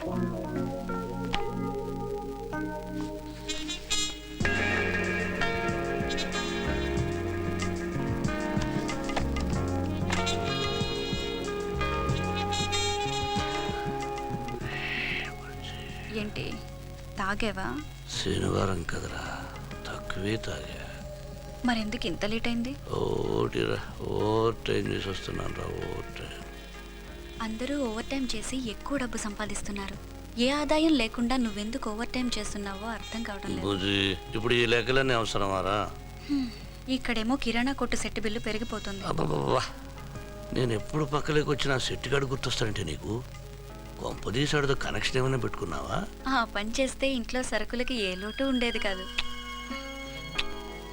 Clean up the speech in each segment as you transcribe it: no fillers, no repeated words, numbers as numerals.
ఏంటి తాగేవా? శనివారం కదరా, తక్కువే తాగా. మరెందుకు ఇంత లేట్ అయింది? ఓటిరా, ఓవర్ టైం చేసి వస్తున్నాను రా. Over time. అందరూ ఓవర్ టైం చేసి ఎక్కువ డబ్బు సంపాదిస్తున్నారు. ఏ ఆదాయం లేకుండా నువ్వెందుకు ఓవర్ టైం చేస్తున్నావో అర్థం కావడం లేదు. ఇప్పుడు ఈ లెక్కలన్నీ అవసరమారా? ఇక్కడేమో కిరాణా కొట్టు సెట్టు బిల్లు పెరిగిపోతుంది. అబ్బబ్బా, నేను ఎప్పుడు పక్కలోకి వచ్చినా సెట్టిగాడు గుర్తొస్తానంటే నీకు కొంపదీసాడుతో కనెక్షన్ ఏమైనా పెట్టుకున్నావా? ఆ పని చేస్తే ఇంట్లో సరుకులకి ఏ లోటు ఉండేది కాదు.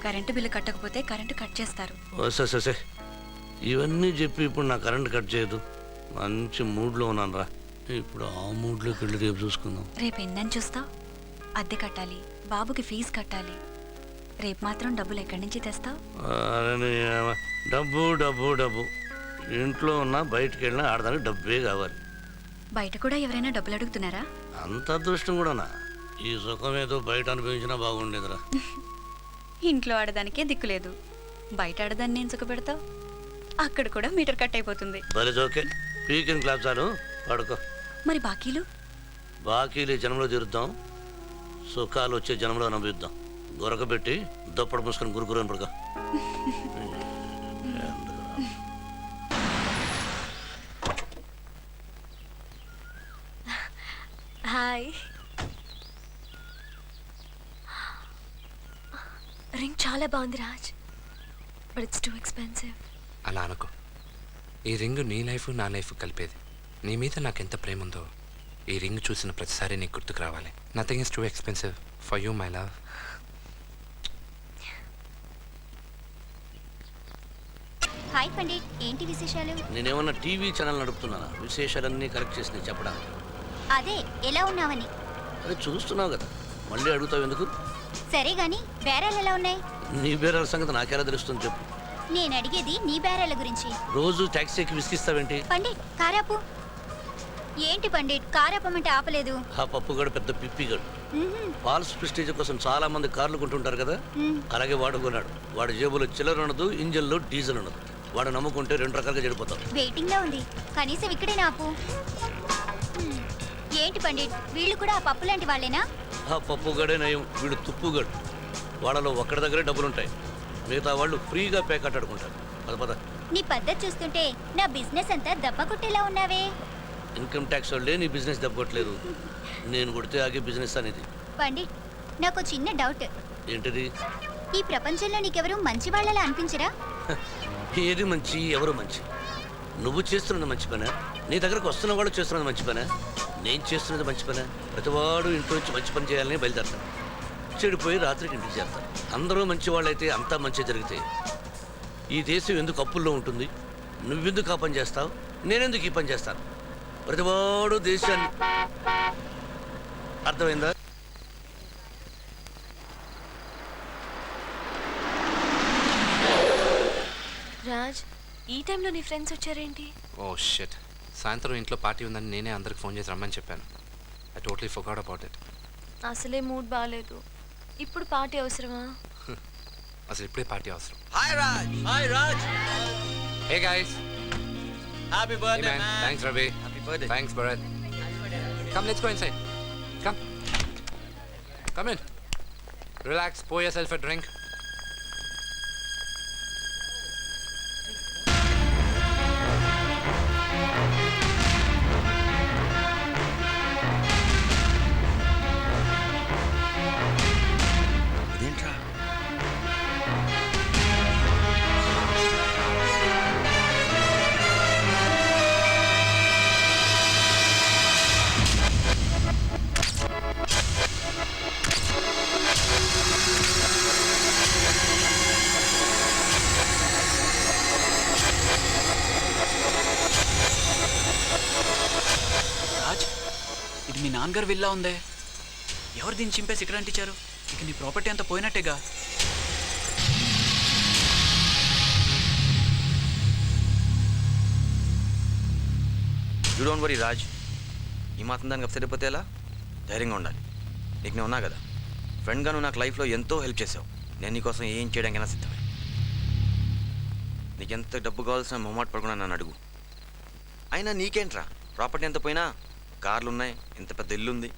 కరెంటు బిల్లు కట్టకపోతే కరెంటు కట్ చేస్తారు. సరే, ఇవన్నీ చెప్పి ఇప్పుడు నా కరెంట్ కట్ చేయదు. మంచి మూడ్లో ఉన్నాను రా. ఇప్పుడు ఆ మూడ్లోకి వెళ్ళి రేపు చూసుకుందాం. రేపు ఎన్నని చూస్తావు? అద్దె కట్టాలి, బాబుకి ఫీజు కట్టాలి. రేపు మాత్రం డబ్బులు ఎక్కడి నుంచి తెస్తావు? డబ్బు డబ్బు డబ్బు. ఇంట్లో ఉన్నా బయటికి వెళ్ళినా ఆడదానికి డబ్బే కావాలి. బయట కూడా ఎవరైనా డబ్బులు అడుగుతున్నారా? అంత అదృష్టం కూడానా? ఈ సుఖం ఏదో బయట అనుభవించినా బాగుండేదిరా. ఇంట్లో ఆడదానికే దిక్కులేదు, బయట ఆడదాన్ని నేను సుఖ పెడతావు. అక్కడ కూడా మీటర్ కట్ అయిపోతుంది. ఓకే, వీకెండ్ క్లాస్ చాలు, పడుకో. మరి బాకీలు? బాకీలు ఈ జనంలో తీరుద్దాం, సుఖాలు వచ్చే జనంలో అనుభవిద్దాం. గొరక పెట్టి దప్పడు మూసుకొని గురుకురని పడుకో. హాయ్. రింగ్ చాలా బాగుంది Raj, but it's too expensive. అలా అనుకో, ఈ రింగ్ నీ లైఫ్ నా లైఫ్ కలిపేది. నీ మీద నాకు ఎంత ప్రేమ ఉందో ఈ రింగ్ చూసిన ప్రతిసారి నీకు గుర్తుకు రావాలి. Nothing is too expensive for you my love. Hi Pandit, ఏంటి విశేషాలు? నేనేమన్నా టీవీ ఛానల్ నడుపుతున్నానా? విశేషాలన్నీ కరెక్ట్ చేసి చెప్పడానికి. అదే ఎలా ఉన్నావని. అదే చూస్తున్నావు కదా, మళ్ళీ అడుగుతావు ఎందుకు? సరే గాని బేరాలు ఎలా ఉన్నాయి? నీ బేరాల సంగతి నాకెలా తెలుస్తుంది చెప్పు. నేను అడిగేది నీ బేరాల గురించి. రోజు ట్యాక్సీకి విసిగిస్తావేంటి? పండిట్ కారాపు. ఏంటి పండిట్ కారాపమంటే ఆపలేదు? ఆ పప్పుగాడు పెద్ద పిప్పిగాడు. ఫాల్స్ ప్రెస్టీజ్ కోసం చాలా మంది కార్లు కొంటుంటారు కదా, అలాగే వాడు కొన్నాడు. వాడి జేబులో చిల్లర ఉండదు, ఇంజన్లో డీజిల్ ఉండదు. వాడు నమ్ముకుంటే రెండు రకాలుగా చెడిపోతాం. వెయిటింగ్ లో ఉంది, కనీసం ఇక్కడే నాపు. ఏంటి పండిట్, వీళ్ళు కూడా ఆ పప్పు లాంటి వాళ్ళేనా? ఆ పప్పుగాడే నయం, వీడు తుప్పుగాడు. వాళ్ళలో ఒక్కడి దగ్గరే డబ్బులుంటాయి, మిగతా వాళ్ళు ఫ్రీగా ప్యాకెట్ ఆడుకుంటారు. పద. నీ పద్ధతి చూస్తుంటే నా బిజినెస్ అంతా దెబ్బ కొట్టేలా ఉన్నావే. ఇన్కమ్ ట్యాక్స్ వాళ్ళే నీ బిజినెస్ దెబ్బకొట్టలేదు, నేను కొడితే ఆగే బిజినెస్ అనేది. పండిట్, నాకు చిన్న డౌట్. ఏంటిది? ఈ ప్రపంచంలో నీకెవరు మంచి వాళ్ళలా అనిపించరా? ఏది మంచి, ఎవరు మంచి? నువ్వు చేస్తున్నది మంచి పనే, నీ దగ్గరకు వస్తున్న వాడు చేస్తున్నది మంచి పనే, నేను చేస్తున్నది మంచి పనే. ప్రతివాడు ఇంట్లో నుంచి మంచి పని చేయాలని బయలుదేరతాను, చెడిపోయి రాత్రికి ఇంటికి చేస్తాను. అందరూ మంచి వాళ్ళైతే అంతా మంచి జరిగితే ఈ దేశం ఎందుకు అప్పుల్లో ఉంటుంది? నువ్వెందుకు ఆ పని చేస్తావు, నేనెందుకు ఈ పని చేస్తాను? ప్రతివాడు దేశాన్ని. అర్థమైందా? రాజ్, ఈ టైంలో నీ ఫ్రెండ్స్ వచ్చారేంటి? ఓ షిట్, సాయంత్రం ఇంట్లో పార్టీ ఉందని నేనే అందరికి ఫోన్ చేసి రమ్మని చెప్పాను. I totally forgot about it. అసలే మూడ్ బాగాలేదు, ఇప్పుడు పార్టీ అవసరమా? అసలు ఇప్పుడే పార్టీ అవసరం. Hi Raj. Hi Raj. Hey guys, happy birthday man. Thanks Ravi. Happy birthday. Thanks Bharat. Come let's go inside. Come in. Relax, pour yourself a drink. ఇదేంట్రా? రాజ్, ఇది మీ నాన్నగారు విల్లా ఉందే. ఎవరు దీన్ని చింపేసి ఇక్కడ అంటించారు? ఇక నీ ప్రాపర్టీ అంతా పోయినట్టేగా. యూ డోంట్ వరీ రాజ్, ఈ మాత్రం దానికి అప్సెట్ అయిపోతే ఎలా? ధైర్యంగా ఉండాలి. నీకు నేను ఉన్నా కదా, ఫ్రెండ్గా నువ్వు నాకు లైఫ్లో ఎంతో హెల్ప్ చేసావు. నేను నీకోసం ఏం చేయడానికైనా సిద్ధమే. నీకు ఎంత డబ్బు కావాల్సిన మొహమాట పడకుండా నన్ను అడుగు. అయినా నీకేంట్రా, ప్రాపర్టీ ఎంత పోయినా కార్లు ఉన్నాయి, ఇంత పెద్ద ఇల్లు ఉంది.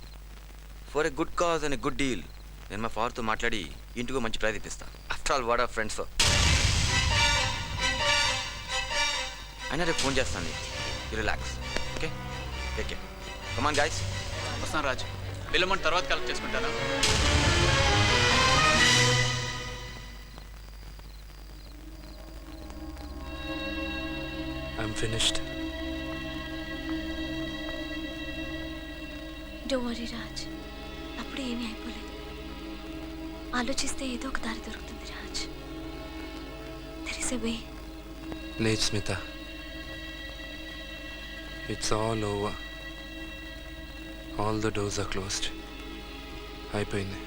For a good cause and a good deal నేను మా ఫాదర్తో మాట్లాడి ఇంటికి మంచి ప్రైజ్ ఇప్పిస్తా. After all what are friends. అయినా రేపు ఫోన్ చేస్తాను నీకు. You relax. Okay, take care. Come on guys. వస్తాను రాజ్. బిల్ అమౌంట్ తర్వాత కలెక్ట్ చేసుకుంటారా? I'm finished. Don't worry Raj, అప్పుడు ఏమీ అయిపోలేదు. ఆలోచిస్తే ఏదో ఒక దారి దొరుకుతుంది Raj. There is a way. లేదు Smita, it's all over. All the doors are closed. అయిపోయింది.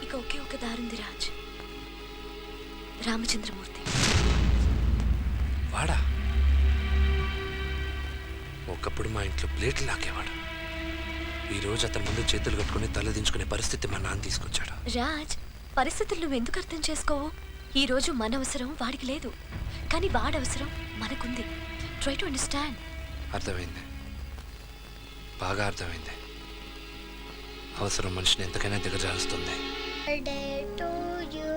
ఇక ఒకే ఒక దారి ఉంది రాజ్. రామచంద్రమూర్తి. వాడా? ఒకప్పుడు మా ఇంట్లో ప్లేట్లు లాగేవాడు. ఈరోజు అతని ముందు చేతులు కట్టుకుని తలదించుకునే పరిస్థితి మా నాన్న తీసుకొచ్చాడు. రాజ్, పరిస్థితులు నువ్వు ఎందుకు అర్థం చేసుకోవు? ఈ రోజు మన అవసరం వాడికి లేదు, కానీ వాడి అవసరం మనకుంది. Try to understand. అర్థమైంది, బాగా అర్థమైంది. అవసరం మనిషిని ఎంతకైనా దగ్గర చేస్తుంది. Birthday to you.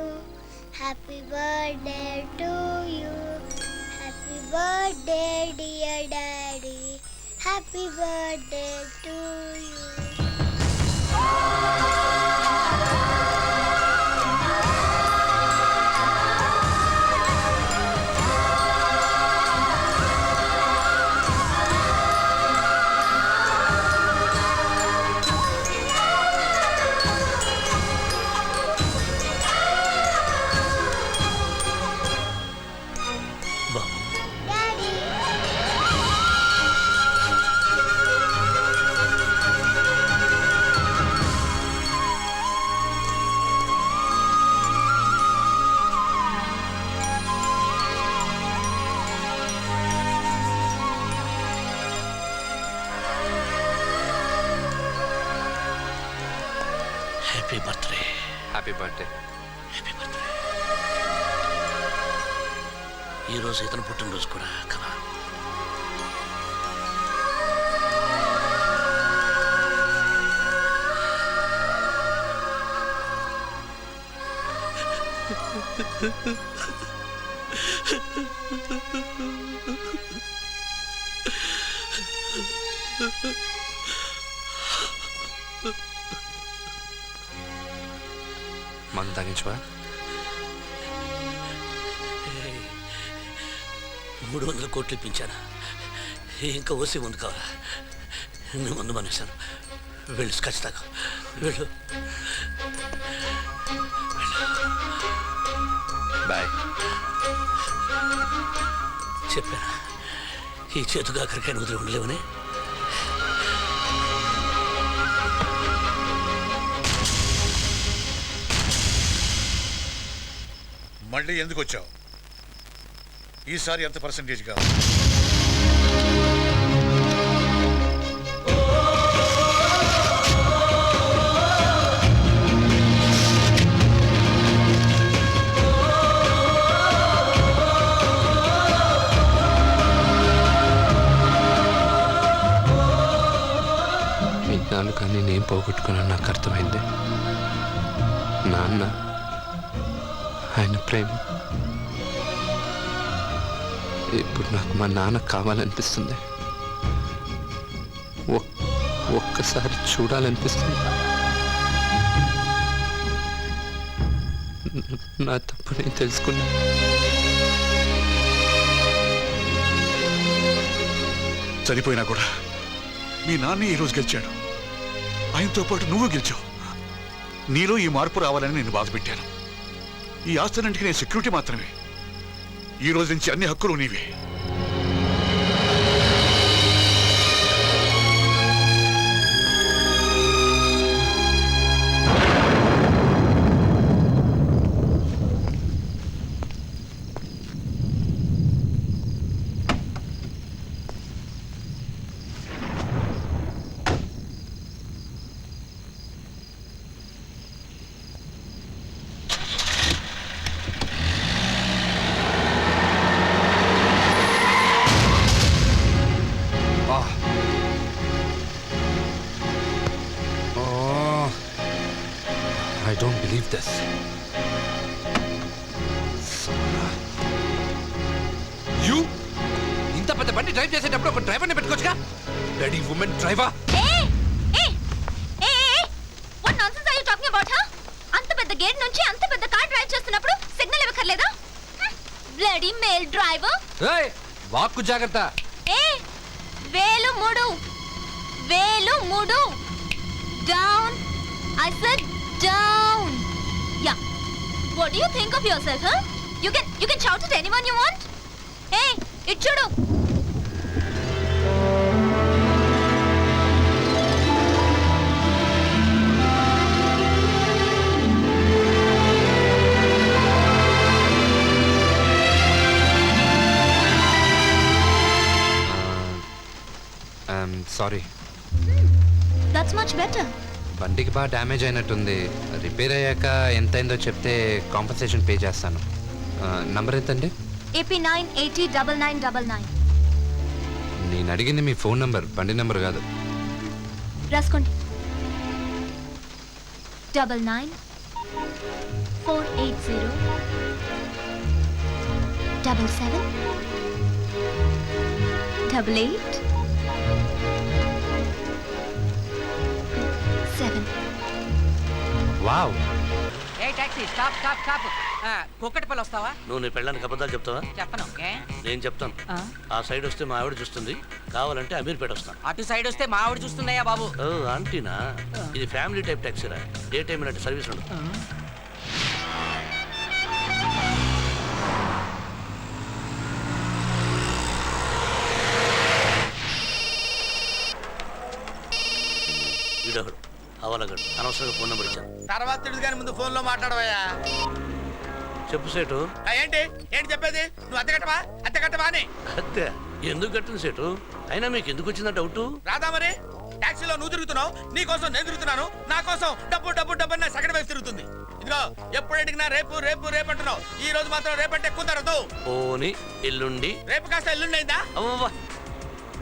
Happy birthday to you. Happy birthday, dear daddy. Happy birthday to you. Babu, Daddy. Happy birthday. Happy birthday. Happy birthday. ఈరోజు ఇతను పుట్టినరోజు కూడా కదా. మందు తాగించవా? 300 కోట్లు ఇప్పించాను. ఇంకా ఓసి ముందు కావాలా? నేను ముందు మానేశాను. వెళ్ళు స్కచ్ తాగు. వెళ్ళు. బాయ్. చెప్పాను, ఈ చేతుగా అక్కడికైనా వదిలి ఉండలేవని. మళ్ళీ ఎందుకు వచ్చావు? ఈసారి ఎంత పర్సంటేజ్ కావాలి? ఇన్నాళ్ళు కానీ నేను పోగొట్టుకున్నాను. నాకు అర్థమైంది. నాన్న, ఆయన ప్రేమ. ఇప్పుడు నాకు మా నాన్న కావాలనిపిస్తుంది. ఒక్కసారి చూడాలనిపిస్తుంది. నా తప్పు నేను తెలుసుకున్నా. చనిపోయినా కూడా మీ నాన్న ఈరోజు గెలిచాడు. ఆయనతో పాటు నువ్వు గెలిచావు. నీలో ఈ మార్పు రావాలని నేను బాధ పెట్టాను. ఈ ఆస్తులన్నింటికి నేను సెక్యూరిటీ మాత్రమే. ఈ రోజు నుంచి అన్ని హక్కులు నీవే. Believe this. యు ఇంత పెద్ద బండి డ్రైవ్ చేసేటప్పుడు ఒక డ్రైవర్ని పెట్టుకోవచ్చుగా. Ready women driver. What nonsense are you talking about? అంత పెద్ద గేట్ నుంచి అంత పెద్ద కార్ డ్రైవ్ చేస్తున్నప్పుడు సిగ్నల్ ఇవ్వకర్లేదా? Bloody male driver. ఏయ్ వాక్కు జాగ్రత్త. వేలు మూడు down. I said down. Yeah. What do you think of yourself, huh? You can shout at anyone you want. Hey, it chudu. Sorry. That's much better. బండికి బాగా damage అయినట్టుంది. Repair అయ్యాక ఎంత అయిందో చెప్తే కాంపన్సేషన్ పే చేస్తాను. నంబర్ ఎంతండి? AP9809999. నేను అడిగింది మీ ఫోన్ నంబర్, బండి నంబర్ కాదు. రాసుకోండి. 99 480 77 88 7. వావ్. ఏ taxi stop stop stop. Kukatpally వస్తావా? నువ్వు నీ పెళ్ళానికి అబద్ధాలు చెప్తావా? చెప్పను. నేను చెప్తాను. ఆ సైడ్ వస్తే మా ఆవిడ చూస్తుంది, కావాలంటే అమీర్పేట వస్తాను. అటు సైడ్ వస్తే మా ఆవిడ చూస్తున్నాయా బాబు? ఓ ఆంటీనా? ఇది ఫ్యామిలీ టైప్ ట్యాక్సీరా, డే టైం ఇలాంటి సర్వీస్ ఉండదు. వీడొకడు అవలగడు అనవసరంగా ఫోన్ నెంబర్ ఇచ్చాను. తర్వాత తెలుసు కానీ ముందు ఫోన్ లో మాట్లాడవయ్యా. చెప్పు సేటు. ఏంటి ఏంటి చెప్పేది? నువ్వు అద్దె కట్టవా అని. అద్దె ఎందుకు కట్టిన సేటు? అయినా మీకు ఎందుకు వచ్చిందా డౌట్? రాదా మరి? టాక్సీలో నువ్వు తిరుగుతున్నావు, నీ కోసం నేను తిరుగుతున్నాను, నా కోసం డబ్బు డబ్బు డబ్బు నా సగటు వైపు తిరుగుతుంది. ఇదిగో ఎప్పుడు అడిగినా రేపు రేపు రేపు అంటున్నావు. ఈ రోజు మాత్రం రేపంటే కుదరదు. పోనీ ఎల్లుండి. రేపు కాస్త ఎల్లుండి అయిందా? అవ్వవ్వా,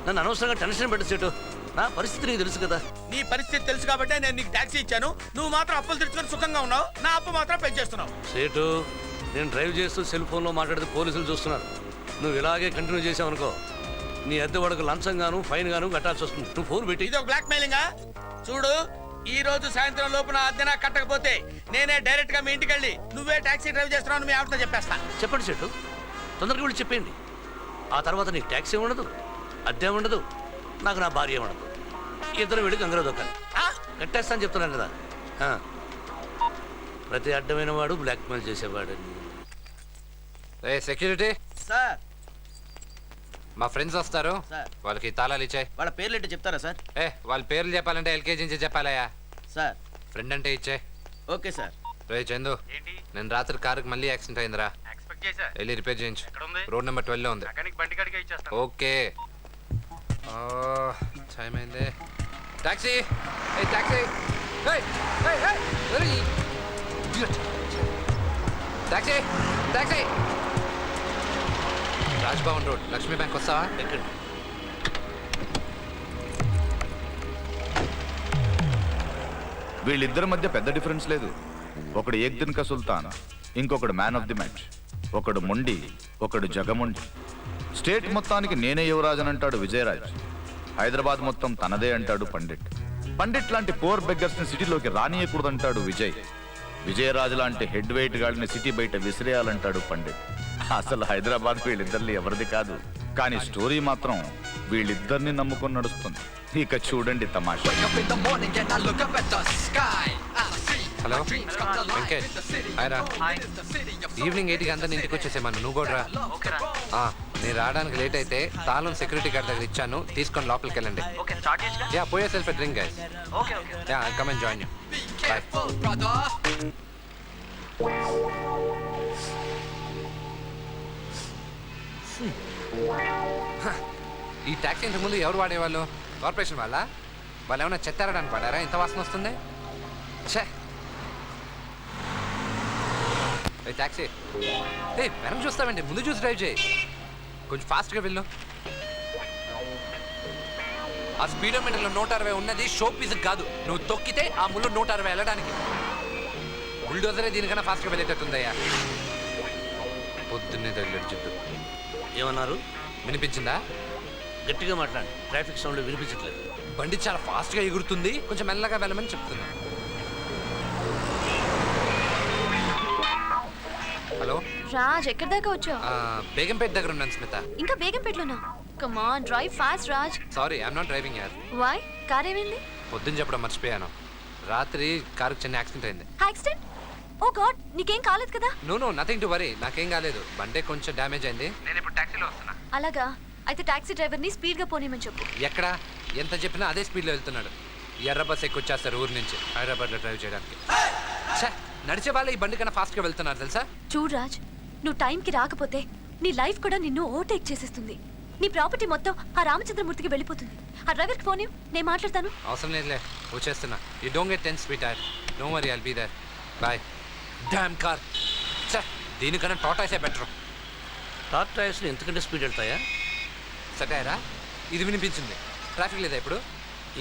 నన్ను అనవసరంగా టెన్షన్ పెట్టు సేటు. నా పరిస్థితి నీకు తెలుసు కదా. నీ పరిస్థితి తెలుసు కాబట్టి నేను నీకు టాక్సీ ఇచ్చాను. నువ్వు మాత్రం అప్పులు తెచ్చుకొని సుఖంగా ఉన్నావు, నా అప్పు మాత్రం పే చేస్తున్నావు. సేటు, నేను డ్రైవ్ చేస్తూ సెల్ ఫోన్లో మాట్లాడితే పోలీసులు చూస్తున్నారు. నువ్వు ఇలాగే కంటిన్యూ చేసావనుకో, నీ అద్దె వాడుకు లంచం గాను ఫైన్ గాను కట్టాల్సి వస్తుంది. నువ్వు ఫోన్ పెట్టి. ఇది ఒక బ్లాక్ మెయిలింగా? చూడు, ఈ రోజు సాయంత్రం లోపున అద్దె నాకు కట్టకపోతే నేనే డైరెక్ట్ గా మీ ఇంటికి వెళ్ళి నువ్వే టాక్సీ డ్రైవ్ చేస్తున్నావు మీ ఆవిడతో చెప్పేస్తా. చెప్పండి సేటు, తొందరగా వెళ్ళి చెప్పేయండి. ఆ తర్వాత నీకు ట్యాక్సీ ఉండదు, అద్దె ఉండదు, నాకు నా భార్య ఉండదు. ఇద్దరు వెళ్ళి గంగలో దొక్కాలి. కట్టేస్తాను చెప్తున్నాను కదా. ప్రతి అడ్డమైన వాడు బ్లాక్ మెయిల్ చేసేవాడు. సెక్యూరిటీ సార్, మా ఫ్రెండ్స్ వస్తారు, వాళ్ళకి తాళాలు ఇచ్చాయి. వాళ్ళ పేర్లు ఏంటో చెప్తారా సార్? వాళ్ళ పేర్లు చెప్పాలంటే ఎల్కేజీ నుంచి చెప్పాలయా సార్. ఫ్రెండ్ అంటే ఇచ్చే. Okay sir. రే చందు, నేను రాత్రి కారుకి మళ్ళీ యాక్సిడెంట్ అయిందిరా, వెళ్ళి రిపేర్ చేయించు. రోడ్ నెంబర్ 12 లో ఉంది. ఓకే. టైం అయింది. Taxi, taxi, taxi, taxi. Rajbhavan road, Lakshmi bank వస్తావా? ఎక్కడ? వీళ్ళిద్దరి మధ్య పెద్ద డిఫరెన్స్ లేదు. ఒకడు ఏక్ దిన్ కా సుల్తాన్, ఇంకొకడు మ్యాన్ ఆఫ్ ది మ్యాచ్. ఒకడు మొండి, ఒకడు జగమొండి. స్టేట్ మొత్తానికి నేనే యువరాజన్ అంటాడు విజయరాజ్. హైదరాబాద్ మొత్తం తనదే అంటాడు పండిట్. పండిట్ లాంటి పోర్ బెగ్గర్స్ ని సిటీలోకి రానియకూడదంటాడు విజయ్. విజయరాజు లాంటి హెడ్ వెయిట్ గాడిని సిటీ బయట విసిరేయాలంటాడు పండిట్. అసలు హైదరాబాద్ వీళ్ళిద్దరిని ఎవరిది కాదు, కానీ స్టోరీ మాత్రం వీళ్ళిద్దరిని నమ్ముకొని నడుస్తుంది. ఇక చూడండి తమాషా. హలో వెంకట్, హాయ్ రా. ఈవినింగ్ 8కి అంతా ఇంటికి వచ్చేసేమన్నా, నువ్వు కూడా రా. నేను రావడానికి లేట్ అయితే తాళం సెక్యూరిటీ గార్డ్ దగ్గర ఇచ్చాను, తీసుకొని లోపలికి వెళ్ళండి. యా, పోయే self drink guys. Yeah, I come and join you. Bye. ఈ ట్యాక్సీ ఇంతకు ముందు ఎవరు వాడేవాళ్ళు? కార్పొరేషన్ వాళ్ళ? వాళ్ళు ఏమైనా చెత్తారడానికి పడారా? ఇంత వాసన వస్తుంది. ఛే, ట్యాక్సీ వెనక చూస్తామండి, ముందు చూసి డ్రైవ్ చేయి. కొంచెం ఫాస్ట్గా వెళ్ళు. ఆ స్పీడోమీటర్లో 160 ఉన్నది షో పీస్ కాదు, నువ్వు తొక్కితే ఆ ముళ్ళు 160 వెళ్ళడానికి. బుల్డోజరే దీనికన్నా ఫాస్ట్గా వెళ్ళేటట్టుందయ్యా. పొద్దున్నే తగిలేడు జిడ్డు. ఏమన్నారు? వినిపించిందా? గట్టిగా మాట్లాడు, ట్రాఫిక్ సౌండ్ వినిపించట్లేదు. బండి చాలా ఫాస్ట్గా ఎగురుతుంది, కొంచెం మెల్లగా వెళ్ళమని చెప్తున్నాను. హలో రాజ్, ఎక్కడి దాకా వచ్చావు? బేగంపేట దగ్గర ఉన్నాను స్మిత. ఇంకా బేగంపేటలోనా? Come on, drive fast Raj. Sorry, I'm not driving యార్. వై? కార్ ఏమైంది? పొద్దున్న చెప్పడం మర్చిపోయాను. రాత్రి కారుకి చిన్న యాక్సిడెంట్ అయింది. యాక్సిడెంట్? ఓ గాడ్, నీకేం కాలేదు కదా? నో నథింగ్ టు వరీ, నాకేం కాలేదు. బండే కొంచెం డ్యామేజ్ అయింది. నేను ఇప్పుడు టాక్సీలో వస్తున్నా. అలాగా? అయితే టాక్సీ డ్రైవర్ని స్పీడ్గా పోనీమని చెప్పు. ఎక్కడ ఎంత చెప్పినా అదే స్పీడ్లో వెళ్తున్నాడు. ఎర్ర బస్ ఎక్కువచ్చేస్తారు ఊరు నుంచి హైదరాబాద్లో డ్రైవ్ చేయడానికి. నడిచే వాళ్ళు ఈ బండి కన్నా ఫాస్ట్గా వెళ్తున్నారు తెలుసా? చూడు రాజ్, నువ్వు టైంకి రాకపోతే నీ లైఫ్ కూడా నిన్ను ఓవర్టేక్ చేసేస్తుంది. నీ ప్రాపర్టీ మొత్తం ఆ రామచంద్రమూర్తికి వెళ్ళిపోతుంది. ఆ డ్రైవర్కి ఫోన్ నేను మాట్లాడతాను. అవసరం లేదులే, వచ్చేస్తున్నా. You don't get tense sweetheart. Don't worry, I'll be there. Bye. Damn car. దీనికన్నా టాటాసే బెటర్. టాటాయిస్లు ఎంతకంటే స్పీడ్ వెళ్తాయా? సటాయరా? ఇది వినిపించింది. ట్రాఫిక్ లేదా ఇప్పుడు?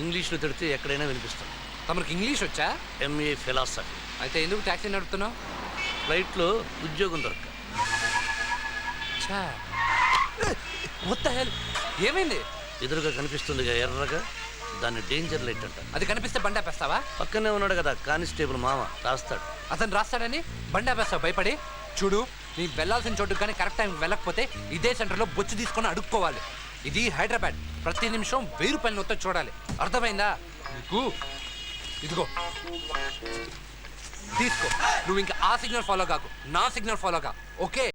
ఇంగ్లీష్లో తిడితే ఎక్కడైనా వినిపిస్తాం. తమరికి ఇంగ్లీష్ వచ్చా? MA philosophy. అయితే ఎందుకు ట్యాక్సీ నడుపుతున్నావు? ఫ్లైట్లో ఉద్యోగం దొరక. ఏమైంది? ఎదురుగా కనిపిస్తుందిగా ఎర్రగా, దాన్ని డేంజర్ లైట్ అంట. అది కనిపిస్తే బండి ఆపేస్తావా? పక్కనే ఉన్నాడు కదా కానిస్టేబుల్ మామ, రాస్తాడు. అతను రాస్తాడని బండి ఆపేస్తావు భయపడి? చూడు, నీ వెళ్ళాల్సిన చోటుకు కానీ కరెక్ట్ టైం వెళ్ళకపోతే ఇదే సెంటర్లో బొచ్చు తీసుకొని అడుక్కోవాలి. ఇది హైదరాబాద్. ప్రతి నిమిషం 1000 రూపాయల నొత్తం చూడాలి. అర్థమైందా నీకు? ఇదిగో తీసుకో. నువ్వు ఇంకా ఆ సిగ్నల్ ఫాలో కాకు, నా సిగ్నల్ ఫాలో కా. ఓకే?